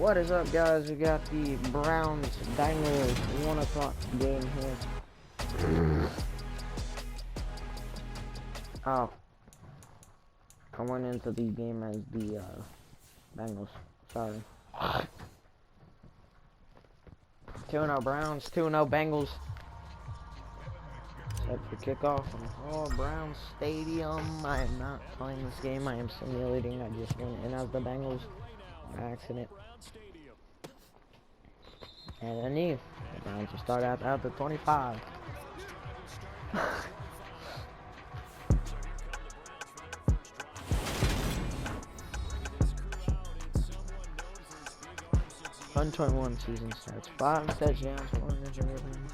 What is up, guys? We got the Browns Bengals 1 o'clock game here. Oh, I went into the game as the Bengals. Sorry. 2-0 Browns, 2-0 Bengals. Set for kickoff from Browns Stadium. I am not playing this game. I am simulating. I just went in as the Bengals by accident. And then the Browns will start out the 25. '21 season starts. 5 touchdowns, 4 interceptions.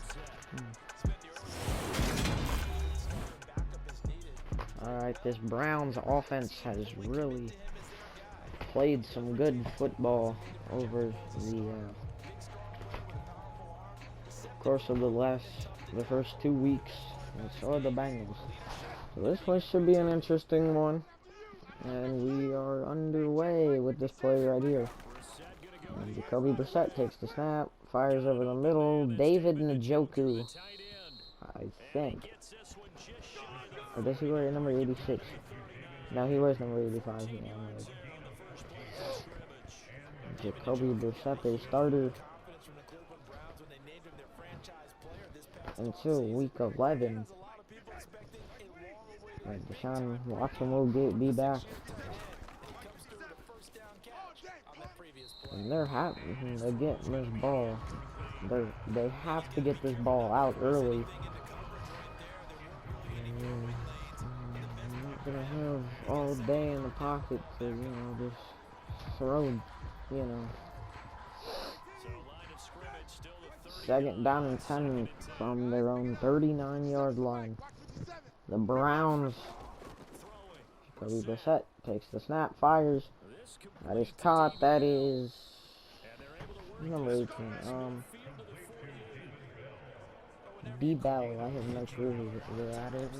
Alright, this Browns offense has really played some good football over the course of the first 2 weeks, and so are the Bengals. So this one should be an interesting one, and we are underway with this play right here. And Jacoby Brissett takes the snap, fires over the middle. David Njoku, I think. Or does he wear number 86? No, he wears number 85. Yeah, Jacoby Brissett, the starter until week 11. Right, Deshaun Watson will be back. And they're getting this ball. They have to get this ball out early. I'm not gonna have all day in the pocket to, just throw, Second down and 10 from their own 39-yard line. The Browns. Jacoby Brissett takes the snap, fires. That is caught. That is number 18. D-Bell. I have no clue who that is.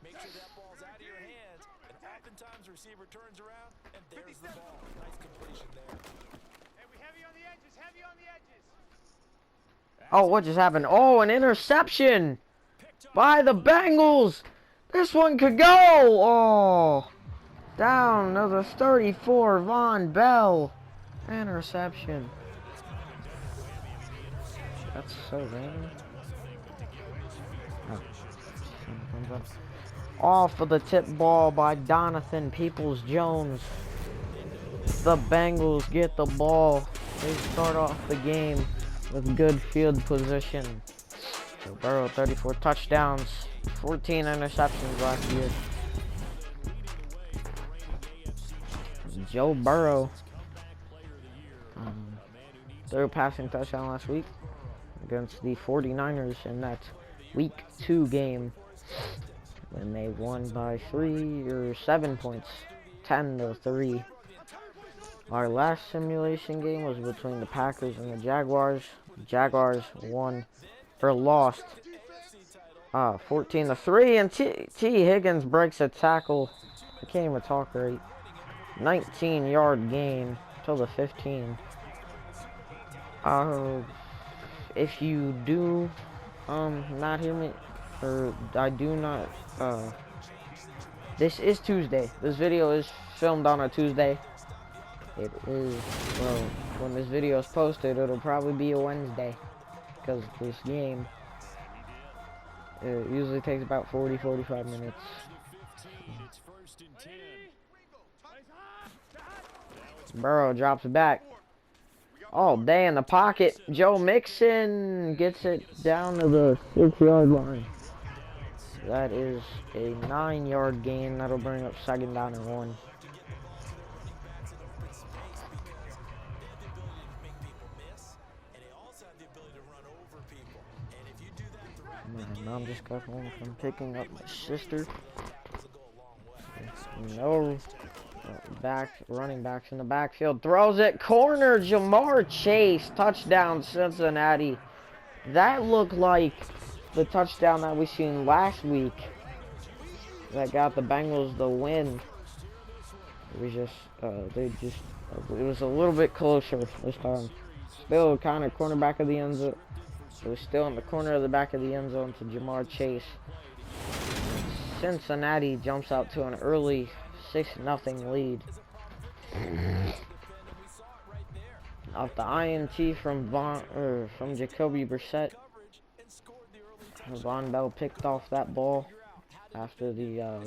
Make sure that ball's out of your hands, and oftentimes the receiver turns around, and there's the ball. Nice completion there. Hey, we heavy on the edges, heavy on the edges. Oh, what just happened? Oh, an interception by the Bengals. This one could go. Oh, down to the 34, Von Bell. Interception. That's so random. Oh. Off of the tip ball by Donathan Peoples-Jones. The Bengals get the ball. They start off the game with good field position. Joe Burrow, 34 touchdowns, 14 interceptions last year. Joe Burrow threw a passing touchdown last week against the 49ers in that week 2 game. When they won by 7 points, 10-3. Our last simulation game was between the Packers and the Jaguars. The Jaguars lost 14-3, and T. Higgins breaks a tackle. I can't even talk right. 19-yard gain till the 15. If you do not hear me, or I do not, this is Tuesday. This video is filmed on a Tuesday. It is, well, when this video is posted, it'll probably be a Wednesday, because this game, it usually takes about 40-45 minutes. Burrow drops back. All day in the pocket. Joe Mixon gets it down to the 6-yard line. That is a 9-yard gain. That'll bring up 2nd down and 1. My mom just got home from picking up my sister. No running backs in the backfield. Throws it. Corner. Jamar Chase. Touchdown, Cincinnati. That looked like the touchdown that we seen last week that got the Bengals the win. It was just, it was a little bit closer this time. Still kind of cornerback of the end zone. It was still in the corner of the back of the end zone to Jamar Chase. Cincinnati jumps out to an early 6-0 lead. Off the INT from Jacoby Brissett. Von Bell picked off that ball after the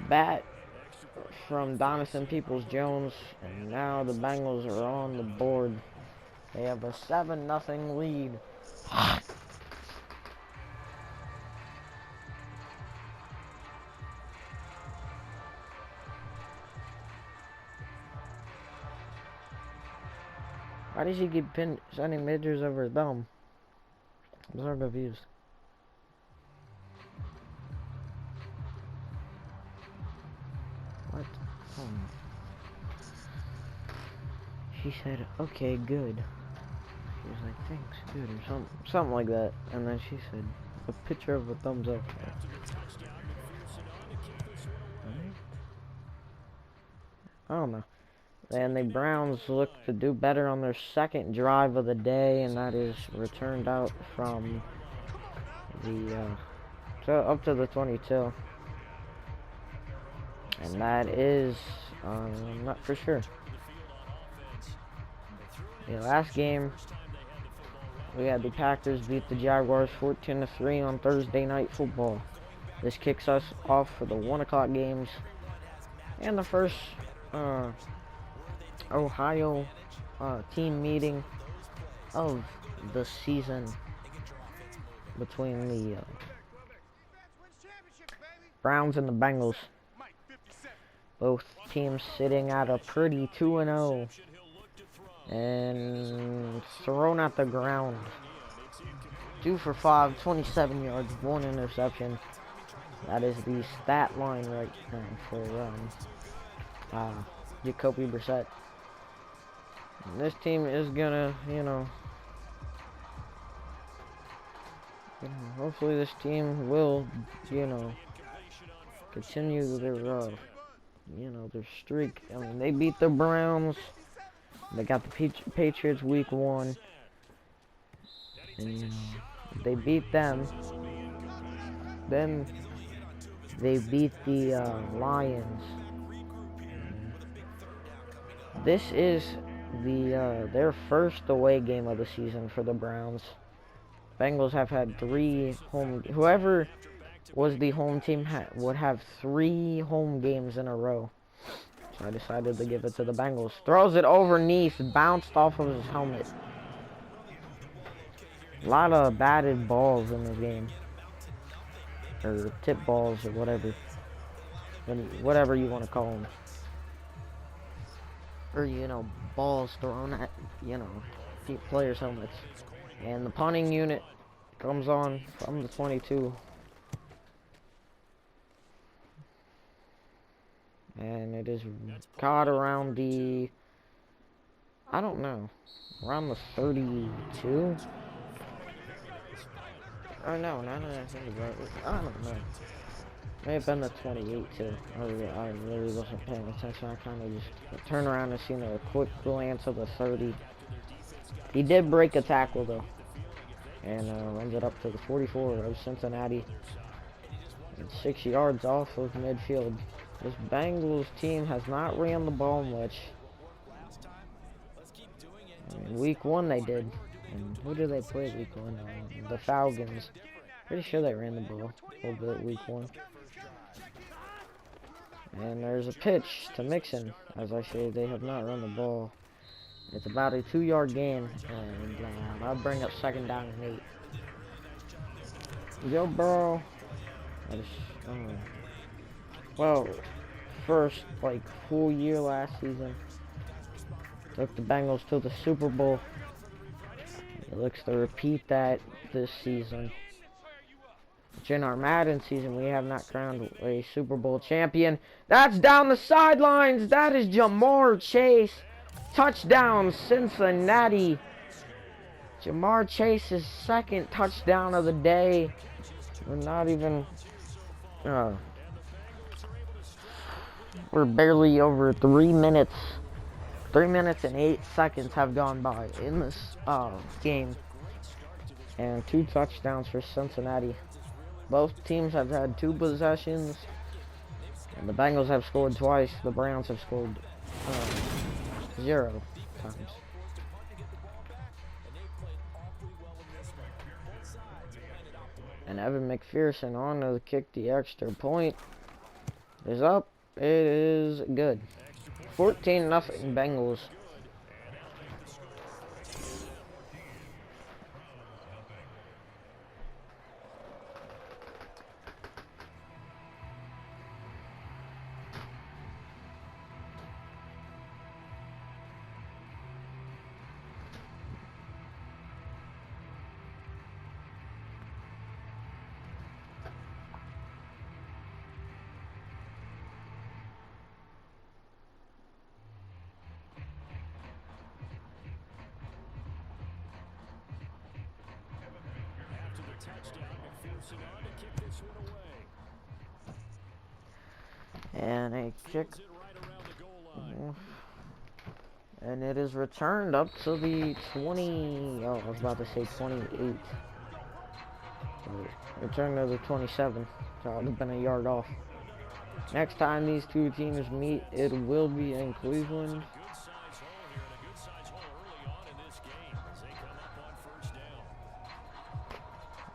bat from Donovan Peoples-Jones, and now the Bengals are on the board. They have a 7-0 lead. Why does he keep sending midgers over his thumb? I'm so confused. What? She said, okay, good. She was like, thanks, good, or something like that. And then she said, a picture of a thumbs up. I don't know. And the Browns look to do better on their second drive of the day, and that is returned out from the up to the 22. And that is not for sure. The last game, we had the Packers beat the Jaguars 14-3 on Thursday Night Football. This kicks us off for the 1 o'clock games and the first Ohio team meeting of the season between the Browns and the Bengals. Both teams sitting at a pretty 2-0 and thrown at the ground. 2 for 5, 27 yards, 1 interception. That is the stat line right now for Jacoby Brissett. And this team is gonna, hopefully this team will, continue their, their streak. I mean, they beat the Browns. They got the Patriots week 1. And, they beat them. Then they beat the Lions. This is their first away game of the season for the Browns. Bengals have had 3 home. Whoever was the home team would have 3 home games in a row. So I decided to give it to the Bengals. Throws it overneath, bounced off of his helmet. A lot of batted balls in this game, or tip balls, or whatever you want to call them. Or, balls thrown at, players' helmets. And the punting unit comes on from the 22. And it is caught around the, I don't know, around the 32? Or no, not that 30, I don't know. May have been the 28 too. I really wasn't paying attention. I kind of just turned around and seen a quick glance of the 30. He did break a tackle though, and runs it up to the 44 of Cincinnati, and 6 yards off of midfield. This Bengals team has not ran the ball much. I mean, week 1 they did. And who did they play week 1? The Falcons. Pretty sure they ran the ball a little bit week 1. And there's a pitch to Mixon. As I say, they have not run the ball. It's about a 2-yard gain, and I'll bring up 2nd down and 8. Joe Burrow. Well, first full year last season, took the Bengals to the Super Bowl. It looks to repeat that this season. Which in our Madden season, we have not crowned a Super Bowl champion. That's down the sidelines. That is Jamar Chase. Touchdown, Cincinnati. Jamar Chase's 2nd touchdown of the day. We're not even We're barely over 3 minutes. 3 minutes and 8 seconds have gone by in this game. And 2 touchdowns for Cincinnati. Both teams have had 2 possessions. And the Bengals have scored twice. The Browns have scored 0 times. And Evan McPherson on to kick the extra point. Is up. It is good. 14-0 Bengals. And a kick. And it is returned up to the 20. Oh, I was about to say 28. Returned to the 27. So it would have been a yard off. Next time these two teams meet, it will be in Cleveland.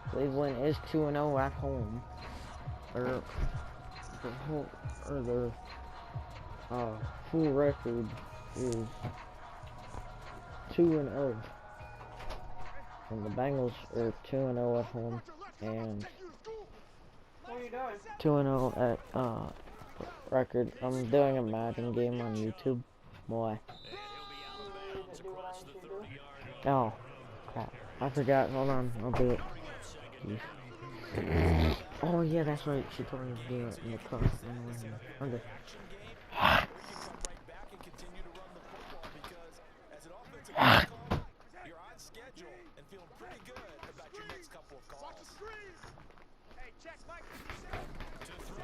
Cleveland is 2-0 at home. Their full record is 2-0. And the Bengals are 2-0 at home and 2-0 at record. I'm doing a Madden game on YouTube. Boy. Oh, crap. I forgot. Hold on. I'll do it. Oh, yeah, that's right. She told me to do it in the car. Okay.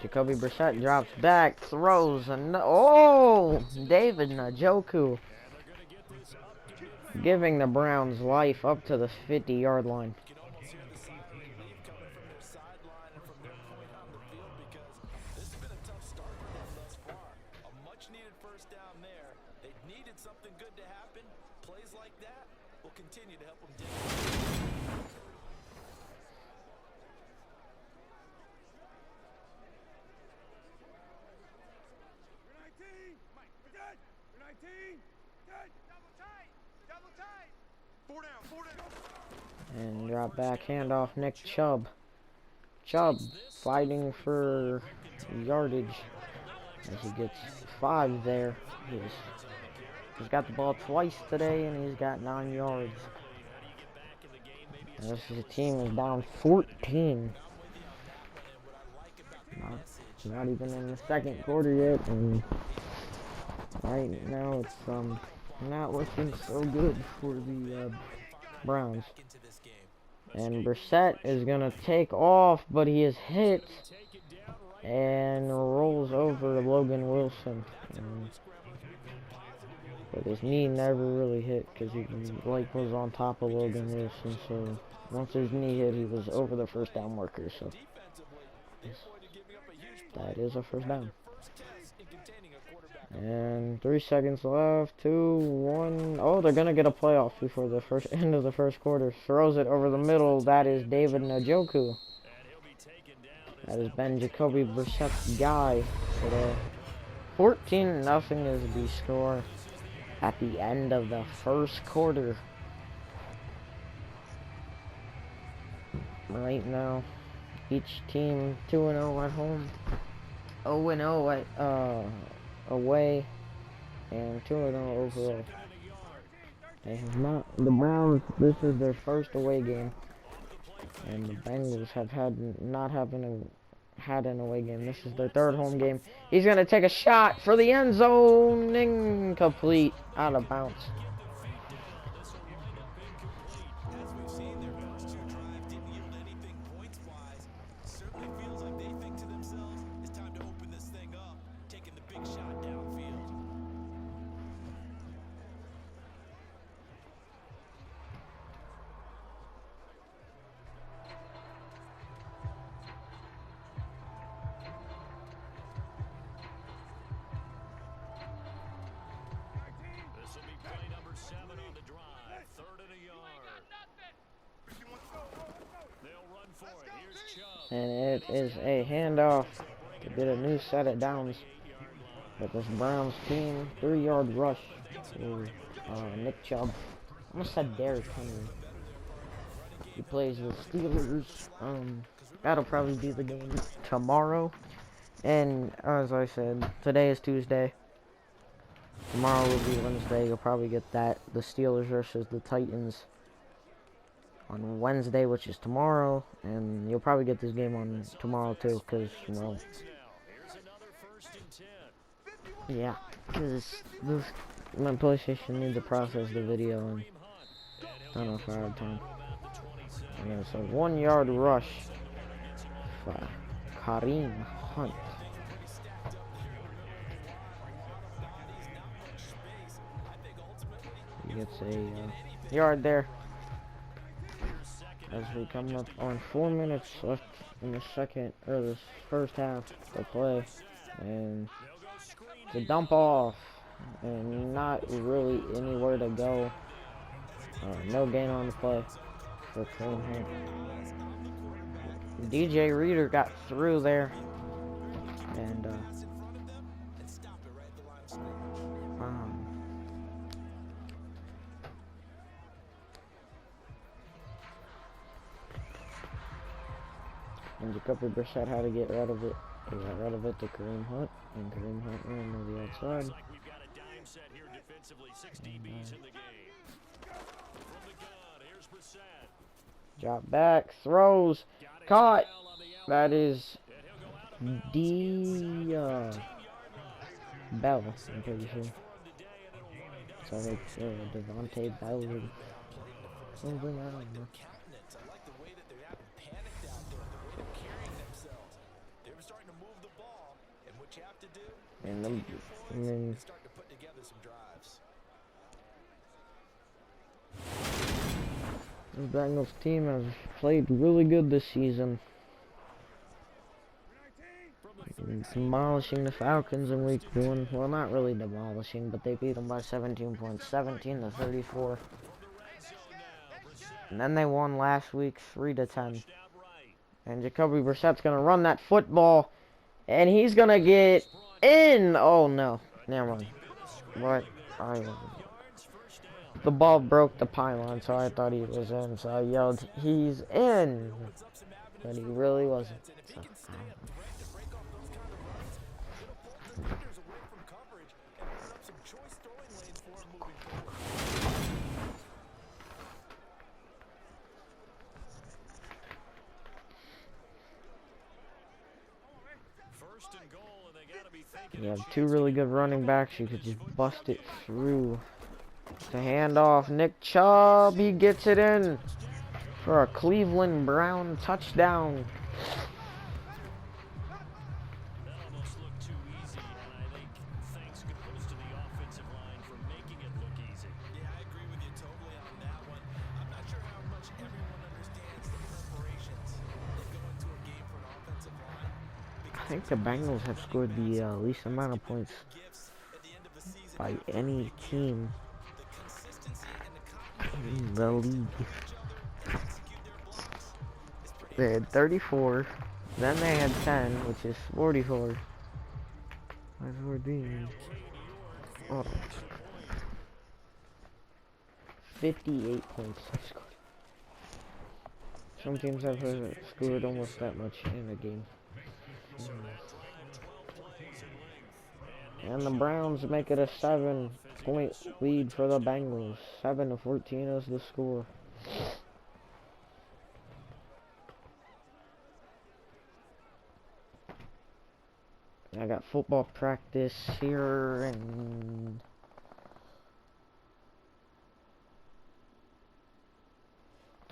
Jacoby Brissett drops back, throws, and oh, David Njoku giving the Browns life up to the 50-yard line. And drop back handoff, Nick Chubb. Chubb fighting for yardage as he gets 5 there. He's got the ball twice today and he's got 9 yards. And this is a team is down 14. Not even in the second quarter yet, and right now it's not looking so good for the Browns. And Brissett is gonna take off, but he is hit and rolls over Logan Wilson. But his knee never really hit because he was on top of Logan Wilson. So once his knee hit, he was over the first down marker. So that is a first down. And 3 seconds left. 2, 1. Oh, they're gonna get a playoff before the end of the first quarter. Throws it over the middle. That is David Njoku. That has been Jacoby Brissett's guy today. 14-0 is the score at the end of the first quarter. Right now, each team 2-0 at home, 0-0 at away, and 2-0 overall. They have not. The Browns. This is their first away game, and the Bengals have had an away game. This is their third home game. He's gonna take a shot for the end zone, incomplete, out of bounds. And it is a handoff to get a new set of downs. But this Browns team, 3-yard rush to Nick Chubb. I almost said Derrick Henry. He plays the Steelers. That'll probably be the game tomorrow. And as I said, today is Tuesday. Tomorrow will be Wednesday. You'll probably get that. The Steelers versus the Titans on Wednesday, which is tomorrow. And you'll probably get this game on tomorrow too, because, well, yeah, because my PlayStation needs to process the video, and I don't know if I have time. And it's a 1-yard rush for Kareem Hunt. He gets a yard there. As we come up on 4 minutes left in the first half to play, and the dump off, and not really anywhere to go. No gain on the play for Kareem Hunt. DJ Reader got through there, and and Jacoby Brissett had to get rid of it. He got rid of it to Kareem Hunt, and Kareem Hunt ran to the outside. Drop back, throws, caught. That is Bell, I'm pretty sure. So it's Devontae Bell or something, I don't know. And then start to put together some drives. the Bengals team has played really good this season. Demolishing the Falcons in week 1. Well, not really demolishing, but they beat them by 17 points, 17-34. And then they won last week, 3-10. And Jacoby Brissett's gonna run that football, and he's gonna get in. Oh no, never mind. What? The ball broke the pylon, so I thought he was in. So I yelled, "He's in!" But he really wasn't. So, you have 2 really good running backs. You could just bust it through. To hand off, Nick Chubb, he gets it in for a Cleveland Brown touchdown. That almost looked too easy, and I think thanks goes to the offensive line for making it look easy. Yeah, I agree with you totally on that one. I'm not sure how much everyone understands the preparations that go into a game for an offensive line. I think the Bengals have scored the least amount of points by any team in the league. They had 34, then they had 10, which is 44. Why is it being? Oh. 58 points scored. Some teams have scored almost that much in a game. And the Browns make it a 7-point lead for the Bengals. 7-14 is the score. I got football practice here, and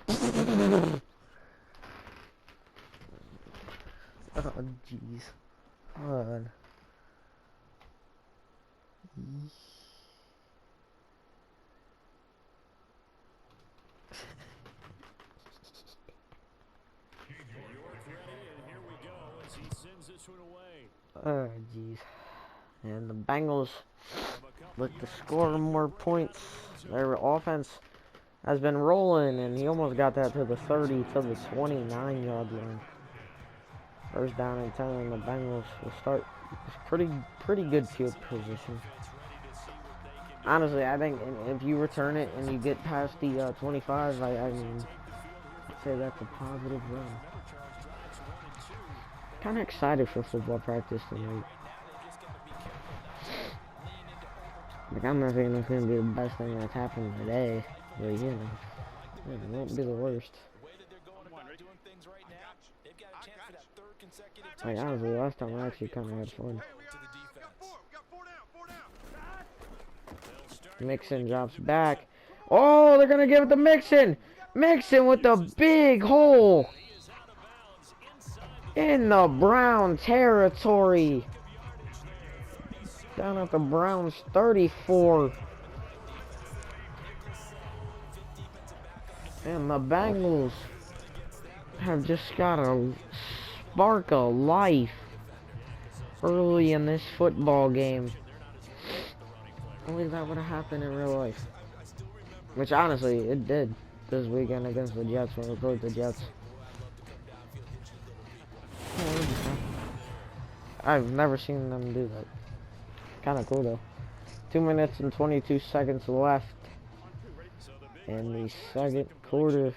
oh jeez, hold on. Oh jeez. And the Bengals look to score more points. Their offense has been rolling, and he almost got that to the 30 to the 29-yard line. First down and 10, and the Bengals will start. It's pretty good field position. Honestly, I think if you return it and you get past the 25, I mean, I'd say that's a positive run. Kind of excited for football practice tonight. Like, I'm not saying it's going to be the best thing that's happened today, but you know, it won't be the worst. Like, honestly, last time I actually kind of had fun. Mixon drops back. Oh, they're going to give it to Mixon. Mixon with the big hole in the Brown territory. Down at the Browns 34. And the Bengals have just got a spark of life early in this football game. Only that would have happened in real life. Which honestly, it did this weekend against the Jets when we played the Jets. I've never seen them do that. Kind of cool though. 2 minutes and 22 seconds left in the second quarter.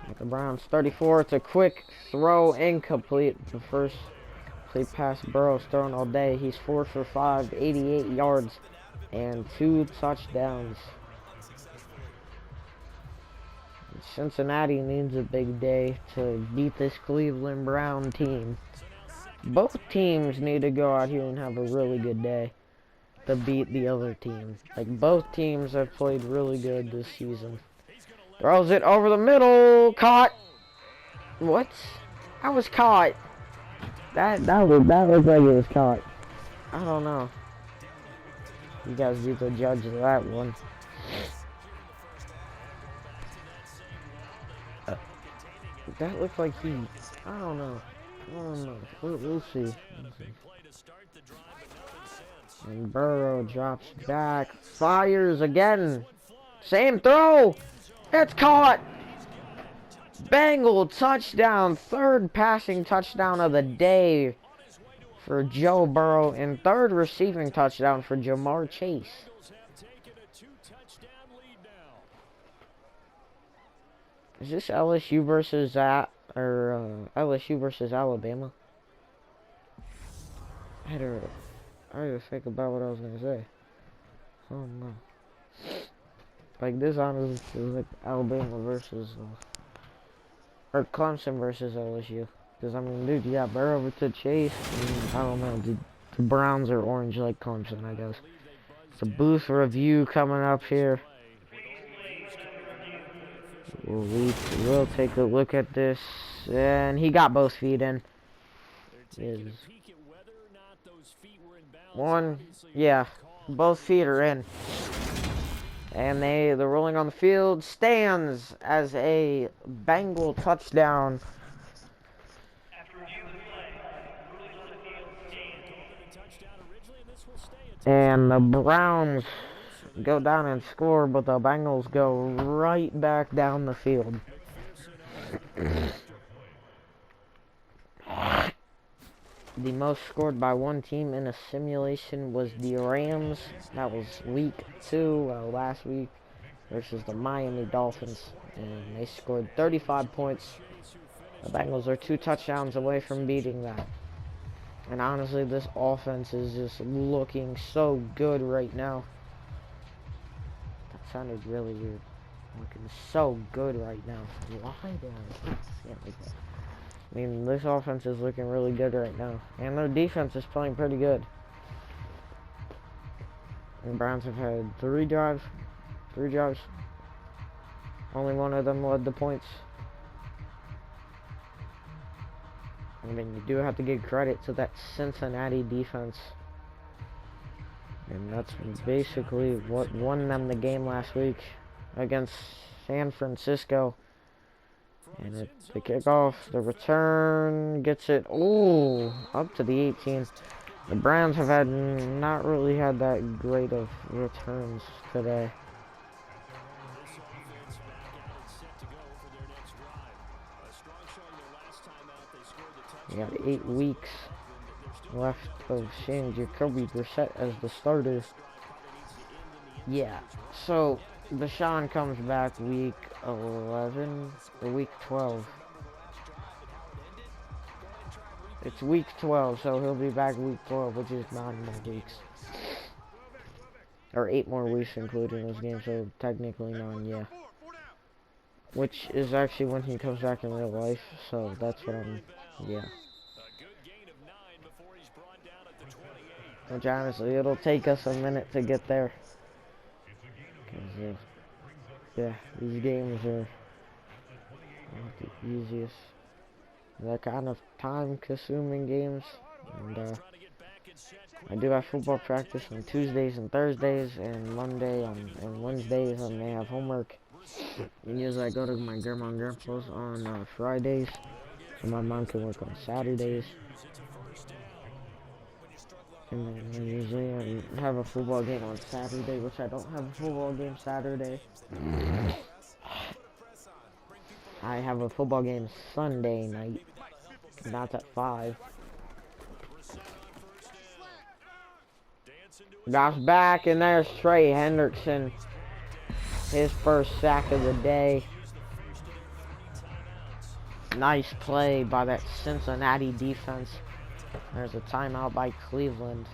At the Browns 34, it's a quick throw, incomplete. The first complete pass Burrow's thrown all day. He's 4 for 5, 88 yards, and 2 touchdowns. Cincinnati needs a big day to beat this Cleveland Brown team. Both teams need to go out here and have a really good day to beat the other team. Like, both teams have played really good this season. Throws it over the middle. Caught. What? I was caught. That looked like it was caught. I don't know. You guys be the judge of that one. That looked like he. I don't know. We'll see. And Burrow drops back, fires again. Same throw. It's caught. Bengal touchdown. Third passing touchdown of the day for Joe Burrow, and third receiving touchdown for Jamar Chase. Is this LSU versus LSU versus Alabama? I had to think about what I was gonna say. Oh no! Like, this honestly is like Alabama versus or Clemson versus LSU. Because I mean, dude, you got Burrow over to Chase. I don't know. The Browns are orange like Clemson, I guess. It's a booth review coming up here. We'll take a look at this, and he got both feet in. Yeah, both feet are in, and they're rolling on the field. Stands as a Bengal touchdown. And the Browns go down and score, but the Bengals go right back down the field. The most scored by one team in a simulation was the Rams. That was week 2 last week versus the Miami Dolphins, and they scored 35 points. The Bengals are 2 touchdowns away from beating that. And honestly, this offense is just looking so good right now. That sounded really weird. Looking so good right now. Why did I say it like that? I mean, this offense is looking really good right now. And their defense is playing pretty good. And the Browns have had 3 drives. Only one of them led the points. I mean, you do have to give credit to that Cincinnati defense. And that's basically what won them the game last week against San Francisco. And the kickoff, the return, gets it, up to the 18. The Browns have not really had that great of returns today. We got 8 weeks left of seeing Jacoby Brissett as the starter. Yeah, so Deshaun comes back week 11 or week 12. It's week 12, so he'll be back week 12, which is 9 more weeks. Or 8 more weeks including those games, so technically 9, yeah. Which is actually when he comes back in real life, so that's what I'm, yeah. Which honestly, it'll take us a minute to get there. Cause, yeah, these games are not the easiest. They're kind of time-consuming games. And, I do have football practice on Tuesdays and Thursdays, and and Wednesdays I may have homework. And usually I go to my grandma and grandpa's on Fridays, so my mom can work on Saturdays. And then I usually have a football game on Saturday, which I don't have a football game Saturday. I have a football game Sunday night, and that's at 5. Bounce back, and there's Trey Hendrickson. His first sack of the day. Nice play by that Cincinnati defense. There's a timeout by Cleveland.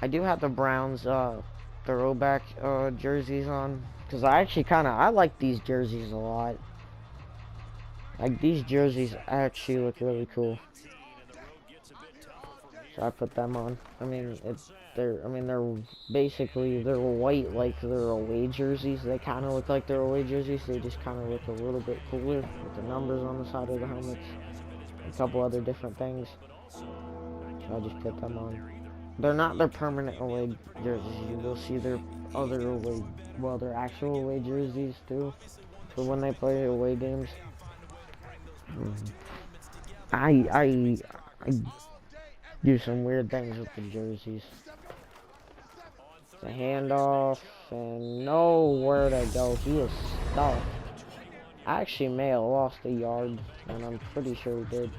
I do have the Browns throwback jerseys on, because I like these jerseys a lot. Like, these jerseys actually look really cool. So I put them on. I mean, they're basically, they're white like they're away jerseys. They kind of look like they're away jerseys. They just kind of look a little bit cooler with the numbers on the side of the helmets. A couple other different things. So I'll just put them on. They're not their permanent away jerseys. You will see their other away, well, their actual away jerseys too, for when they play away games. I do some weird things with the jerseys. It's a handoff and nowhere to go. He is stuck. I actually may have lost a yard, and I'm pretty sure he did.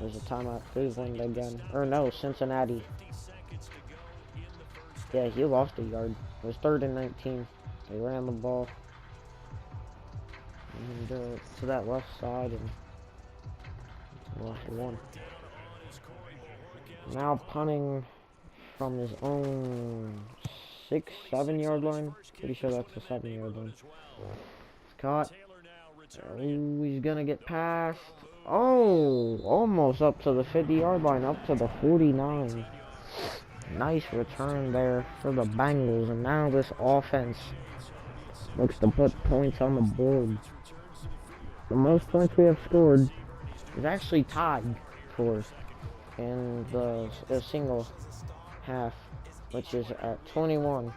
There's a timeout, Cleveland again. Or no, Cincinnati. Yeah, he lost a yard. It was 3rd and 19. They ran the ball and, to that left side and lost 1. Now punting from his own 6-7 yard line. Pretty sure that's the 7-yard line. It's caught. Oh, he's gonna get past. Oh, almost up to the 50-yard line, up to the 49. Nice return there for the Bengals, and now this offense looks to put points on the board. The most points we have scored is actually tied for in the single half, which is at 21.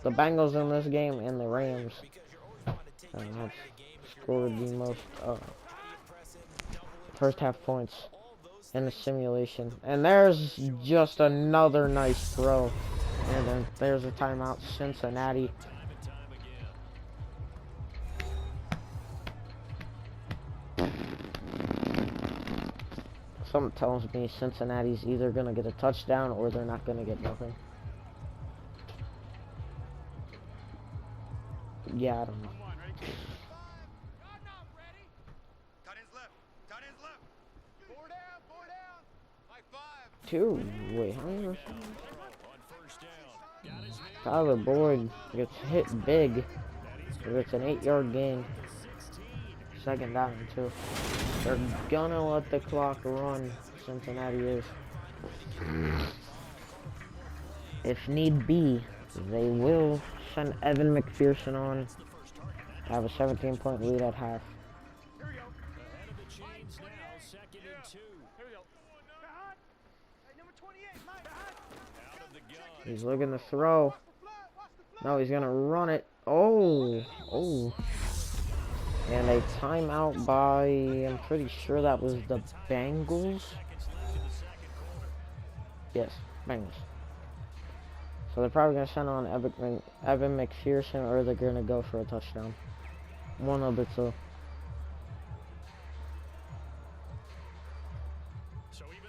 The Bengals in this game and the Rams have scored the most first half points in the simulation. And there's just another nice throw. And then there's a timeout, Cincinnati. Something tells me Cincinnati's either going to get a touchdown or they're not going to get nothing. Yeah, I don't know. Wait, how many rushes? Tyler Boyd gets hit big. It's an 8-yard gain. 2nd down and 2. They're gonna let the clock run. Cincinnati is. If need be, they will send Evan McPherson on. Have a 17-point lead at half. He's looking to throw. No, he's gonna run it. Oh. And a timeout by, I'm pretty sure that was the Bengals. Yes, Bengals. So they're probably gonna send on Evan McPherson, or they're gonna go for a touchdown. One of the two.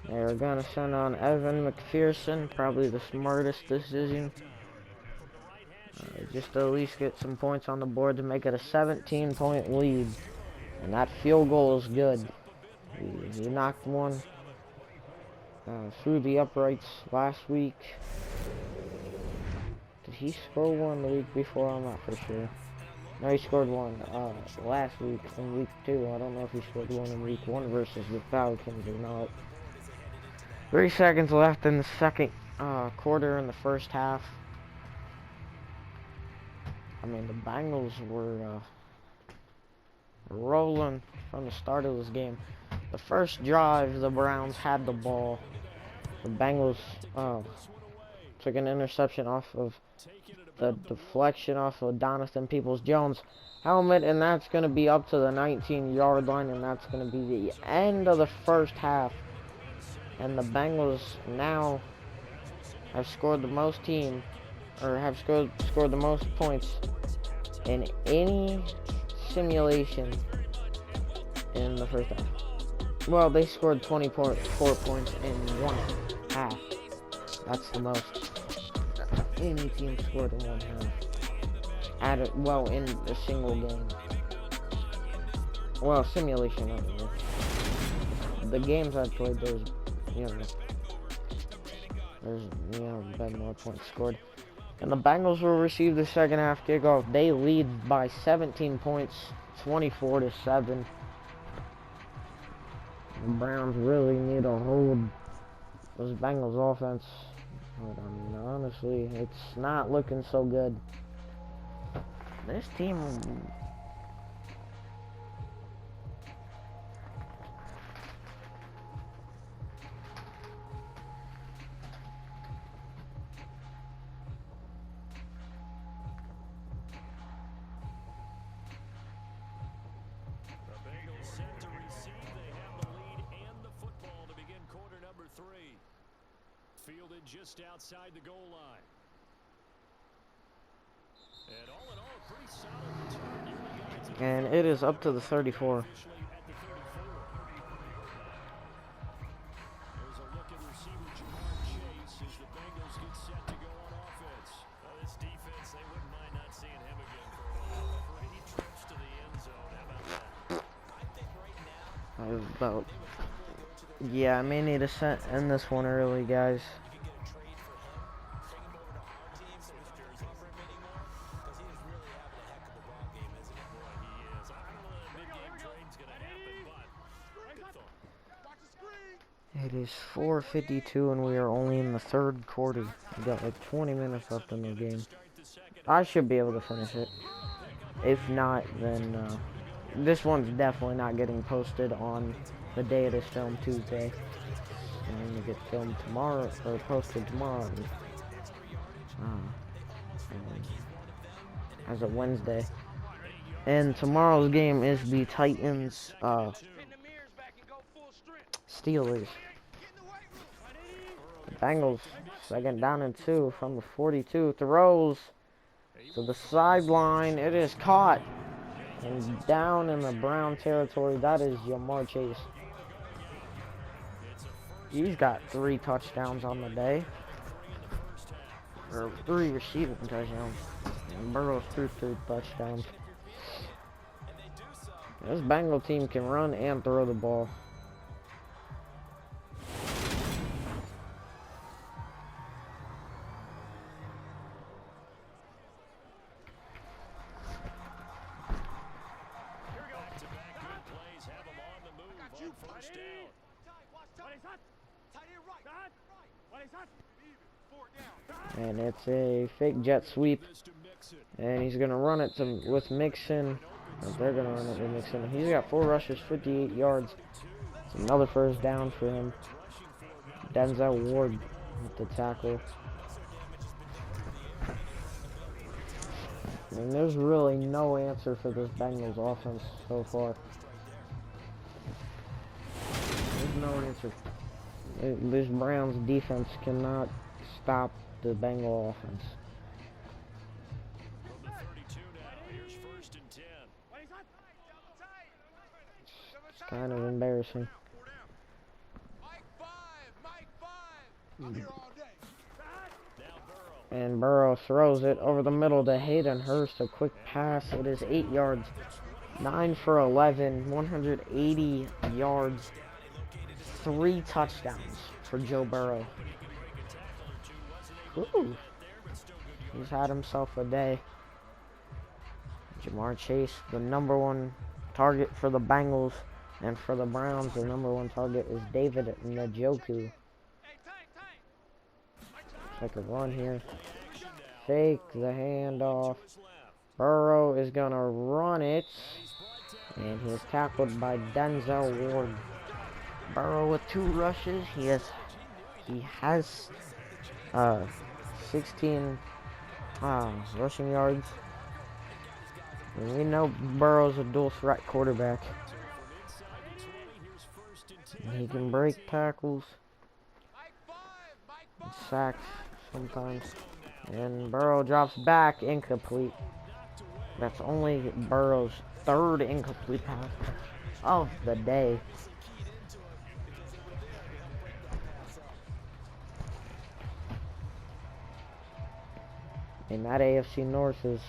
They're gonna send on Evan McPherson, probably the smartest decision. Just to at least get some points on the board to make it a 17-point lead. And that field goal is good. He knocked one through the uprights last week. Did he score one the week before? I'm not for sure. No, he scored one last week in week 2. I don't know if he scored one in week 1 versus the Falcons or not. 3 seconds left in the second quarter in the first half. I mean, the Bengals were rolling from the start of this game. The first drive, the Browns had the ball. The Bengals took an interception off of the deflection off of Jonathan Peoples-Jones' helmet, and that's going to be up to the 19-yard line, and that's going to be the end of the first half. And the Bengals now have scored the most scored the most points in any simulation in the first half. Well, they scored 24 points in one half. That's the most any team scored in one half. In a single game. Well, simulation of it. The games I've played, there's been more points scored. And the Bengals will receive the second half kickoff. They lead by 17 points, 24-7. The Browns really need to hold this Bengals offense. But honestly, it's not looking so good. This team... Fielded just outside the goal line. And all in all, a pretty solid return. And it is up to the 34. There's a look at receiver Jamar Chase as the Bengals get set to go on offense. Well, this defense, they wouldn't mind not seeing him again for a while. 3 trips to the end zone. How about that? I think right now... Yeah, I may need to end this one early, guys. It is 4:52 and we are only in the third quarter. We got like 20 minutes left in the game. I should be able to finish it. If not, then this one's definitely not getting posted on the day it is filmed, Tuesday. I'm gonna get filmed tomorrow, or posted tomorrow. As a Wednesday. And tomorrow's game is the Titans, Steelers. The Bengals, 2nd down and 2 from the 42. Throws to the sideline. It is caught. And down in the Brown territory, that is Jamar Chase. He's got 3 touchdowns on the day. Or 3 receiving touchdowns. And Burrow's threw 3 touchdowns. This Bengal team can run and throw the ball. And it's a fake jet sweep. And he's going to run it with Mixon. Or they're going to run it with Mixon. He's got 4 rushes, 58 yards. It's another first down for him. Denzel Ward with the tackle. And there's really no answer for this Bengals offense so far. There's no answer. This Browns defense cannot stop the Bengal offense. It's kind of embarrassing. And Burrow throws it over the middle to Hayden Hurst. A quick pass. It is 8 yards. 9 for 11. 180 yards. 3 touchdowns for Joe Burrow. Ooh. He's had himself a day. Jamar Chase, the #1 target for the Bengals. And for the Browns, the #1 target is David Njoku. Take a run here. Fake the handoff. Burrow is going to run it. And he is tackled by Denzel Ward. Burrow with 2 rushes. He has 16 rushing yards. And we know Burrow's a dual threat quarterback. And he can break tackles and sacks sometimes. And Burrow drops back, incomplete. That's only Burrow's 3rd incomplete pass of the day. And that AFC North is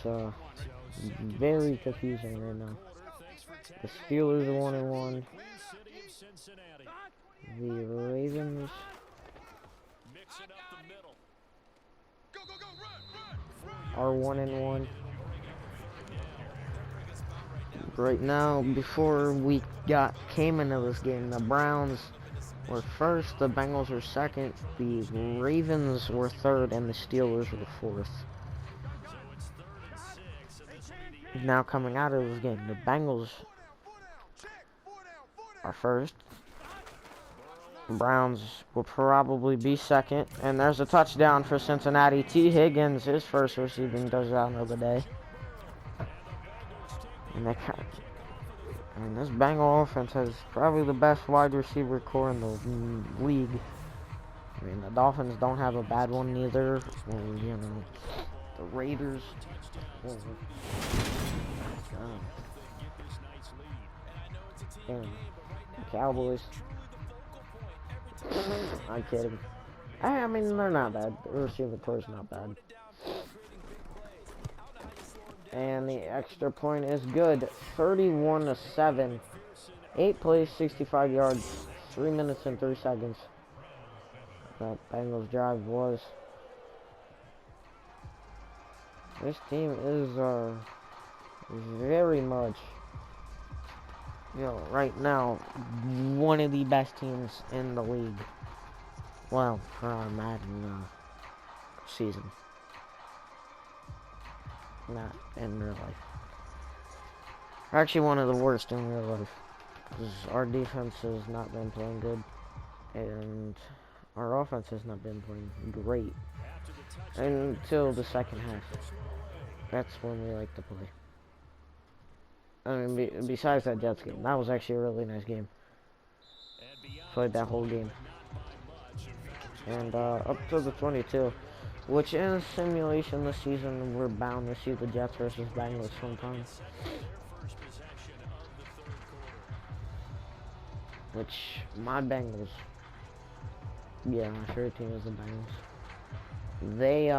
very confusing right now. The Steelers are 1-1. The Ravens are 1-1. Right now, before we came into this game, the Browns were 1st, the Bengals were 2nd, the Ravens were 3rd, and the Steelers were 4th. Now coming out of this game, the Bengals are 1st. Browns will probably be 2nd, and there's a touchdown for Cincinnati. T. Higgins, his 1st receiving touchdown of the day. And this Bengal offense has probably the best wide receiver core in the league. I mean, the Dolphins don't have a bad one either. Or, you know, the Raiders. The Cowboys. I'm kidding. I mean, they're not bad. The receiver core is not bad. And the extra point is good. 31-7. 8 plays, 65 yards, 3 minutes and 3 seconds. That Bengals drive was. This team is very much, you know, right now, one of the best teams in the league. Well, for our Madden season. Not in real life. Actually, one of the worst in real life. Because our defense has not been playing good. And our offense has not been playing great. Until the second half. That's when we like to play. I mean, besides that Jets game. That was actually a really nice game. Played that whole game. And up to the 22. Which in simulation this season, we're bound to see the Jets versus Bengals sometimes. Which, my Bengals, yeah, my favorite team is the Bengals. They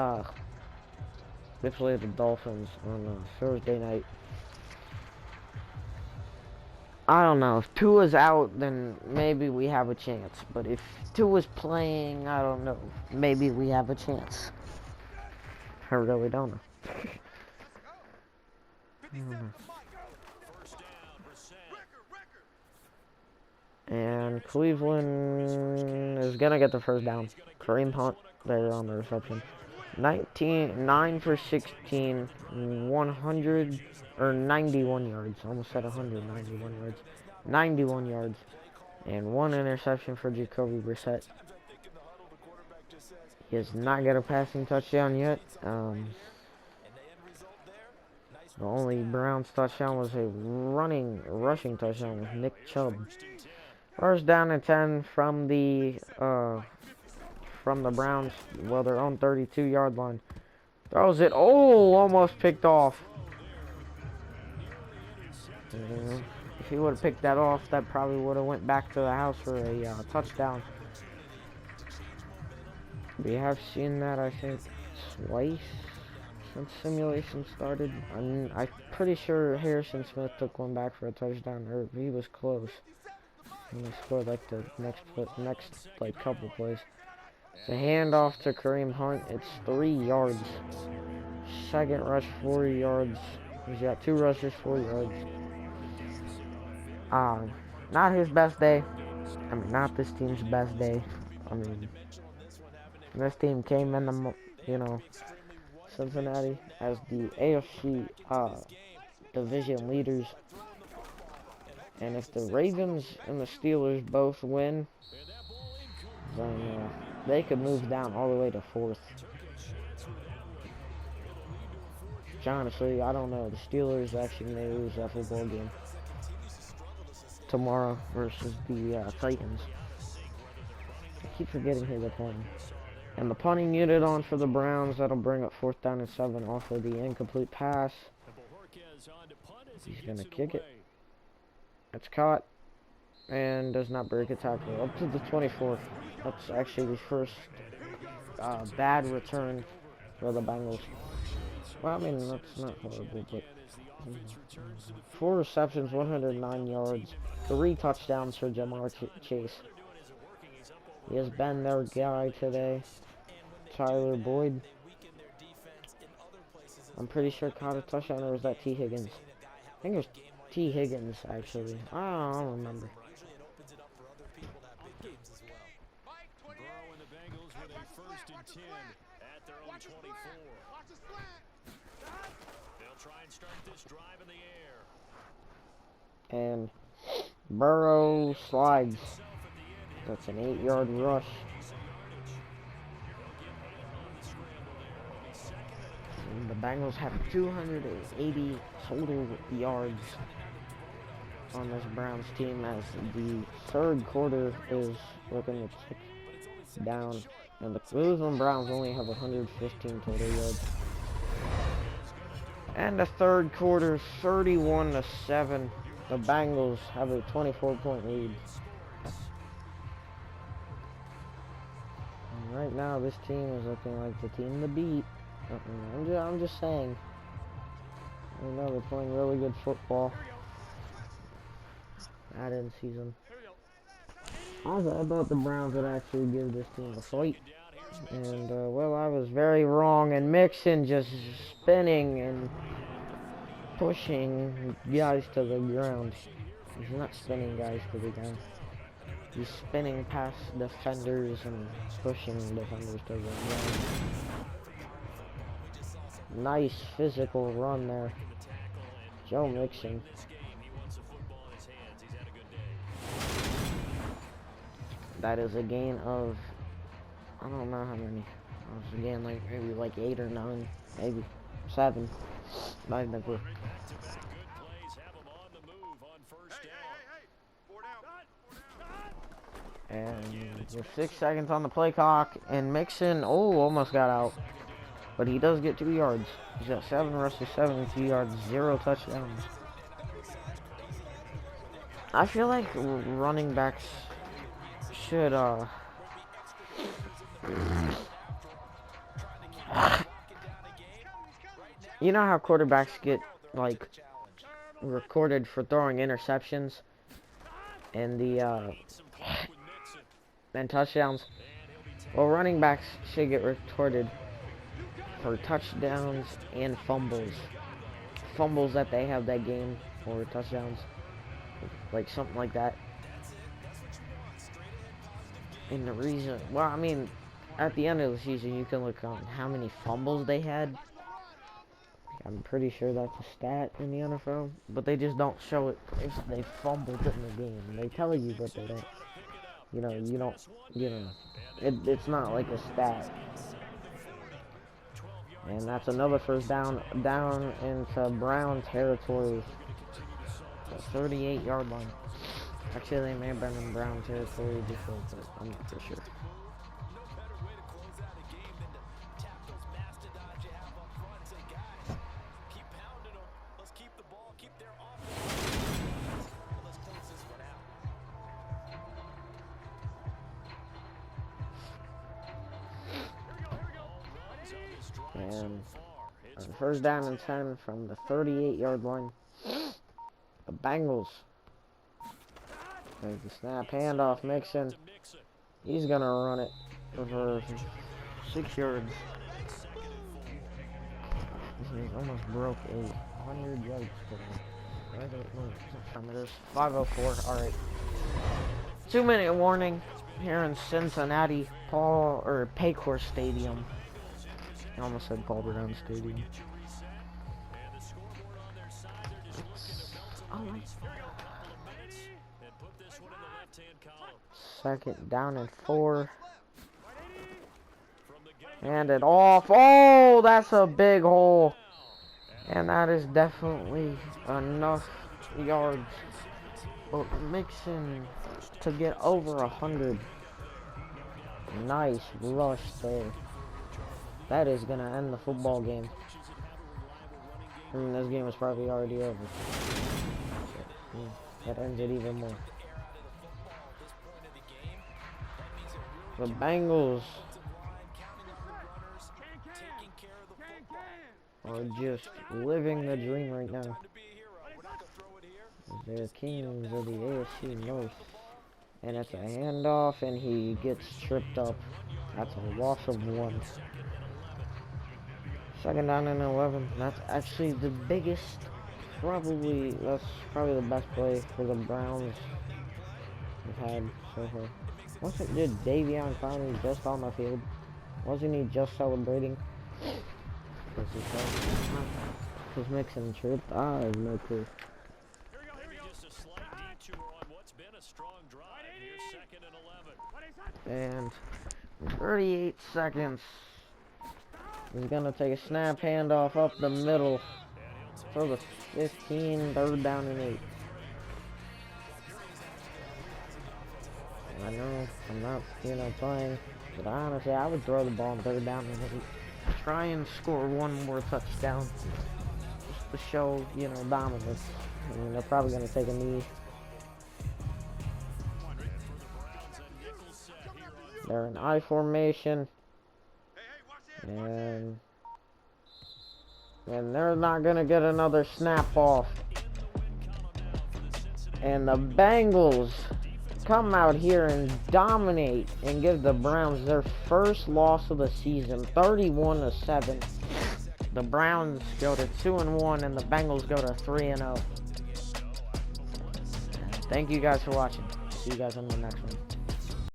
play the Dolphins on Thursday night. I don't know, if Tua's out, then maybe we have a chance. But if Tua's playing, I don't know, maybe we have a chance. I really don't know. And Cleveland is gonna get the first down. Kareem Hunt there on the reception. 9 for 16, 91 yards. Almost said 191 yards. 91 yards. And 1 interception for Jacoby Brissett. He has not got a passing touchdown yet. The only Browns touchdown was a rushing touchdown with Nick Chubb. First down and 10 from the Browns. Well, their own 32-yard line. Throws it. Oh, almost picked off. If he would have picked that off, that probably would have went back to the house for a touchdown. We have seen that, I think, twice since simulation started. I'm pretty sure Harrison Smith took one back for a touchdown, or he was close. And he scored like the next like couple plays. It's a handoff to Kareem Hunt. It's 3 yards. Second rush, 4 yards. He's got 2 rushes, 4 yards. Not his best day. I mean, not this team's best day. I mean, this team came in the, Cincinnati as the AFC division leaders. And if the Ravens and the Steelers both win, then they could move down all the way to 4th. Which honestly, I don't know. The Steelers actually may lose that football game tomorrow versus the Titans. I keep forgetting who they're playing. And the punting unit on for the Browns. That'll bring up 4th down and 7 off of the incomplete pass. He's going to kick it. It's caught. And does not break a tackle. Up to the 24th. That's actually the first bad return for the Bengals. Well, I mean, that's not horrible, but 4 receptions, 109 yards, 3 touchdowns for Jamar Chase. He has been their guy today. Tyler Boyd. I'm pretty sure caught a touchdown, or was that T. Higgins? I think it was T. Higgins, actually. I don't remember. And Burrow slides. That's an 8-yard rush. And the Bengals have 280 total yards on this Browns team as the 3rd quarter is looking to tick down. And the Cleveland Browns only have 115 total yards. And the 3rd quarter, 31-7. The Bengals have a 24-point lead. And right now, this team is looking like the team to beat. I'm just saying. I know they're playing really good football. Madden season. I thought the Browns would actually give this team a fight. And, well, I was very wrong. And Mixon just spinning and pushing guys to the ground. He's not spinning guys to the ground. He's spinning past defenders and pushing defenders to the ground. Nice physical run there. Joe Mixon. That is a gain of, I don't know how many. It was a gain maybe like 8 or 9, maybe 7. Not even a clue. And with 6 seconds on the play clock, and Mixon, almost got out. But he does get 2 yards. He's got 7 rushes, 72 yards, 0 touchdowns. I feel like running backs should, you know how quarterbacks get, like, recorded for throwing interceptions and and touchdowns? Well, running backs should get recorded for touchdowns and fumbles. Fumbles that they have that game, or touchdowns. Like, something like that. And the reason, well, I mean, at the end of the season, you can look on how many fumbles they had. I'm pretty sure that's a stat in the NFL, but they just don't show it if they fumbled in the game. They tell you, but they don't. It's not like a stat. And that's another first down into Brown territory. The 38-yard line. Actually, they may have been in Brown territory before, but I'm not for sure. And first down and 10 from the 38-yard line. The Bengals. There's the snap, handoff, Mixon. He's gonna run it for 6 yards. He almost broke 100 yards today. I don't know what time it is. 5:04. All right. 2-minute warning here in Cincinnati, Paycor Stadium. I almost said Paul Brown Stadium. Second down and 4. Hand it off. Oh, that's a big hole. And that is definitely enough yards. But Mixon to get over 100. Nice rush there. That is going to end the football game. I mean, this game is probably already over. That ends it even more. The Bengals are just living the dream right now. They're kings of the AFC North. And it's a handoff, and he gets tripped up. That's a loss of 1. Second down and 11. That's actually the biggest, that's probably the best play for the Browns we've had so far. Wasn't Davion finally just on the field? Wasn't he just celebrating? Was Mixon tripped? I have no clue. And 38 seconds. He's gonna take a snap, handoff up the middle for the 15, third down and 8. I know I'm not, playing, but honestly, I would throw the ball on third down and 8. Try and score one more touchdown, just to show, dominance. I mean, they're probably gonna take a knee. They're in I formation, and they're not gonna get another snap off. And the Bengals come out here and dominate and give the Browns their first loss of the season, 31-7. The Browns go to 2-1, and the Bengals go to 3-0. Thank you guys for watching. See you guys on the next one.